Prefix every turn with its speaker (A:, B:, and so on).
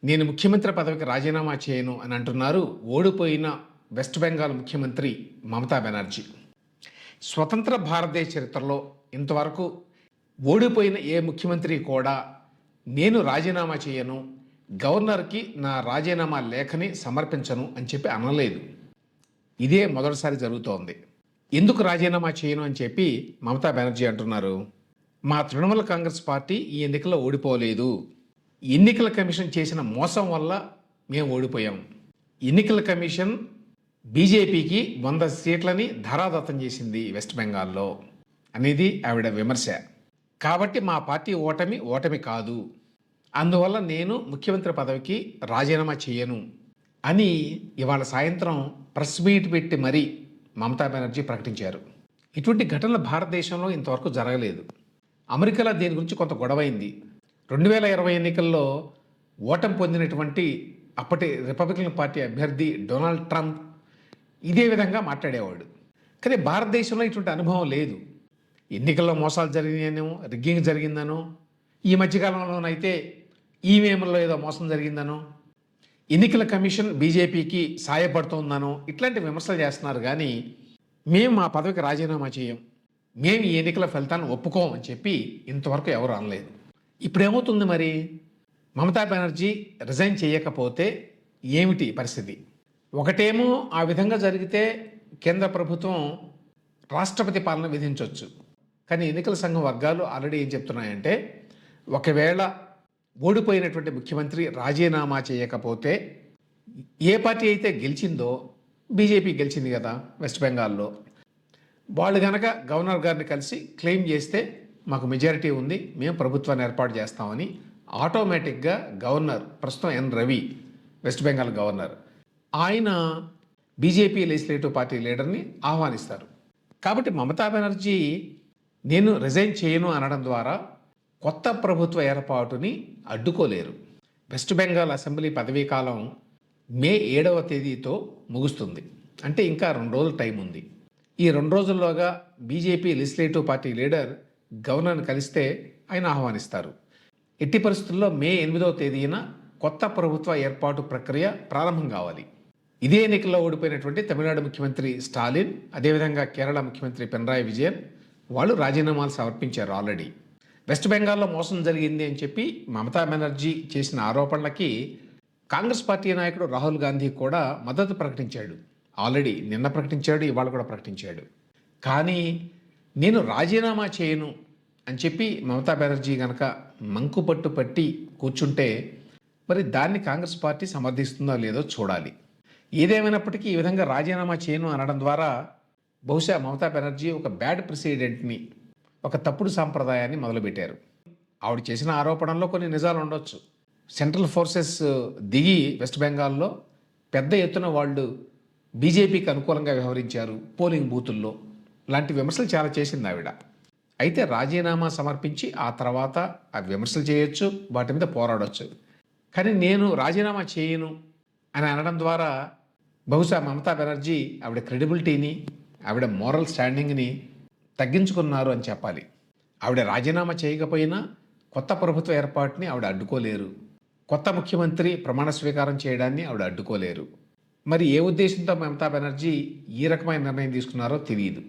A: నేను ముఖ్యమంత్రి పదవికి రాజీనామా చేయను అని అంటున్నారు ఓడిపోయిన వెస్ట్ బెంగాల్ ముఖ్యమంత్రి మమతా బెనర్జీ. స్వతంత్ర భారతదేశ చరిత్రలో ఇంతవరకు ఓడిపోయిన ఏ ముఖ్యమంత్రి కూడా నేను రాజీనామా చేయను, గవర్నర్కి నా రాజీనామా లేఖని సమర్పించను అని చెప్పి అనలేదు. ఇదే మొదటిసారి జరుగుతోంది. ఎందుకు రాజీనామా చేయను అని చెప్పి మమతా బెనర్జీ అంటున్నారు. మా తృణమూల కాంగ్రెస్ పార్టీ ఈ ఎన్నికల్లో ఓడిపోలేదు. ఎన్నికల కమిషన్ చేసిన మోసం వల్ల మేము ఓడిపోయాం. ఎన్నికల కమిషన్ బీజేపీకి 100 సీట్లని ధరాదత్తం చేసింది వెస్ట్ బెంగాల్లో అనేది ఆవిడ విమర్శ. కాబట్టి మా పార్టీ ఓటమి కాదు, అందువల్ల నేను ముఖ్యమంత్రి పదవికి రాజీనామా చేయను అని ఇవాళ సాయంత్రం ప్రెస్ మీట్ పెట్టి మరీ మమతా బెనర్జీ ప్రకటించారు. ఇటువంటి ఘటనలు భారతదేశంలో ఇంతవరకు జరగలేదు. అమెరికాలో దీని గురించి కొంత గొడవైంది. 2020 ఎన్నికల్లో ఓటమి పొందినటువంటి అప్పటి రిపబ్లికన్ పార్టీ అభ్యర్థి డొనాల్డ్ ట్రంప్ ఇదే విధంగా మాట్లాడేవాడు. కానీ భారతదేశంలో ఇటువంటి అనుభవం లేదు. ఎన్నికల్లో మోసాలు జరిగినాయనో, రిగ్గింగ్ జరిగిందనో, ఈ మధ్యకాలంలోనైతే ఈవీఎంలలో ఏదో మోసం జరిగిందనో, ఎన్నికల కమిషన్ బీజేపీకి సాయపడుతోందనో ఇట్లాంటి విమర్శలు చేస్తున్నారు. కానీ మేము మా పదవికి రాజీనామా చేయం, మేము ఈ ఎన్నికల ఫలితాన్ని ఒప్పుకోం అని చెప్పి ఇంతవరకు ఎవరు అనలేదు. ఇప్పుడేమవుతుంది మరి? మమతా బెనర్జీ రిజైన్ చేయకపోతే ఏమిటి పరిస్థితి? ఒకటేమో ఆ విధంగా జరిగితే కేంద్ర ప్రభుత్వం రాష్ట్రపతి పాలన విధించవచ్చు. కానీ ఎన్నికల సంఘం వర్గాలు ఆల్రెడీ ఏం చెప్తున్నాయంటే, ఒకవేళ ఓడిపోయినటువంటి ముఖ్యమంత్రి రాజీనామా చేయకపోతే ఏ పార్టీ అయితే గెలిచిందో, బీజేపీ గెలిచింది కదా వెస్ట్ బెంగాల్లో, వాళ్ళు కనుక గవర్నర్ గారిని కలిసి క్లెయిమ్ చేస్తే మాకు మెజారిటీ ఉంది, మేము ప్రభుత్వాన్ని ఏర్పాటు చేస్తామని ఆటోమేటిక్గా గవర్నర్, ప్రస్తుతం ఎన్ రవి వెస్ట్ బెంగాల్ గవర్నర్, ఆయన బీజేపీ లెజిస్లేటివ్ పార్టీ లీడర్ని ఆహ్వానిస్తారు. కాబట్టి మమతా బెనర్జీ నేను రిజైన్ చేయను అనడం ద్వారా కొత్త ప్రభుత్వ ఏర్పాటుని అడ్డుకోలేరు. వెస్ట్ బెంగాల్ అసెంబ్లీ పదవీకాలం మే 7వ తేదీతో ముగుస్తుంది. అంటే ఇంకా 2 రోజులు టైం ఉంది. ఈ 2 రోజుల్లోగా బీజేపీ లెజిస్లేటివ్ పార్టీ లీడర్ గవర్నర్ని కలిస్తే ఆయన ఆహ్వానిస్తారు. ఎట్టి పరిస్థితుల్లో మే 8వ తేదీన కొత్త ప్రభుత్వ ఏర్పాటు ప్రక్రియ ప్రారంభం కావాలి. ఇదే ఎన్నికల్లో ఓడిపోయినటువంటి తమిళనాడు ముఖ్యమంత్రి స్టాలిన్, అదేవిధంగా కేరళ ముఖ్యమంత్రి పినరాయి విజయన్ వాళ్ళు రాజీనామాలు సమర్పించారు ఆల్రెడీ. వెస్ట్ బెంగాల్లో మోసం జరిగింది అని చెప్పి మమతా బెనర్జీ చేసిన ఆరోపణలకి కాంగ్రెస్ పార్టీ నాయకుడు రాహుల్ గాంధీ కూడా మద్దతు ప్రకటించాడు. ఆల్రెడీ నిన్న ప్రకటించాడు, ఇవాళ కూడా ప్రకటించాడు. కానీ నేను రాజీనామా చేయను అని చెప్పి మమతా బెనర్జీ కనుక మంకుపట్టు పట్టి కూర్చుంటే మరి దాన్ని కాంగ్రెస్ పార్టీ సమర్థిస్తుందో లేదో చూడాలి. ఏదేమైనప్పటికీ ఈ విధంగా రాజీనామా చేయను అనడం ద్వారా బహుశా మమతా బెనర్జీ ఒక బ్యాడ్ ప్రెసిడెంట్ని, ఒక తప్పుడు సాంప్రదాయాన్ని మొదలుపెట్టారు. ఆవిడ చేసిన ఆరోపణల్లో కొన్ని నిజాలు ఉండొచ్చు. సెంట్రల్ ఫోర్సెస్ దిగి వెస్ట్ బెంగాల్లో పెద్ద ఎత్తున వాళ్ళు బీజేపీకి అనుకూలంగా వ్యవహరించారు పోలింగ్ బూతుల్లో, లాంటి విమర్శలు చాలా చేసింది ఆవిడ. అయితే రాజీనామా సమర్పించి ఆ తర్వాత ఆ విమర్శలు చేయొచ్చు, వాటి మీద పోరాడవచ్చు. కానీ నేను రాజీనామా చేయను అని అనడం ద్వారా బహుశా మమతా బెనర్జీ ఆవిడ క్రెడిబిలిటీని, ఆవిడ మోరల్ స్టాండింగ్ని తగ్గించుకున్నారు అని చెప్పాలి. ఆవిడ రాజీనామా చేయకపోయినా కొత్త ప్రభుత్వ ఏర్పాటుని ఆవిడ అడ్డుకోలేరు, కొత్త ముఖ్యమంత్రి ప్రమాణ స్వీకారం చేయడాన్ని ఆవిడ అడ్డుకోలేరు. మరి ఏ ఉద్దేశంతో మమతా బెనర్జీ ఈ రకమైన నిర్ణయం తీసుకున్నారో తెలియదు.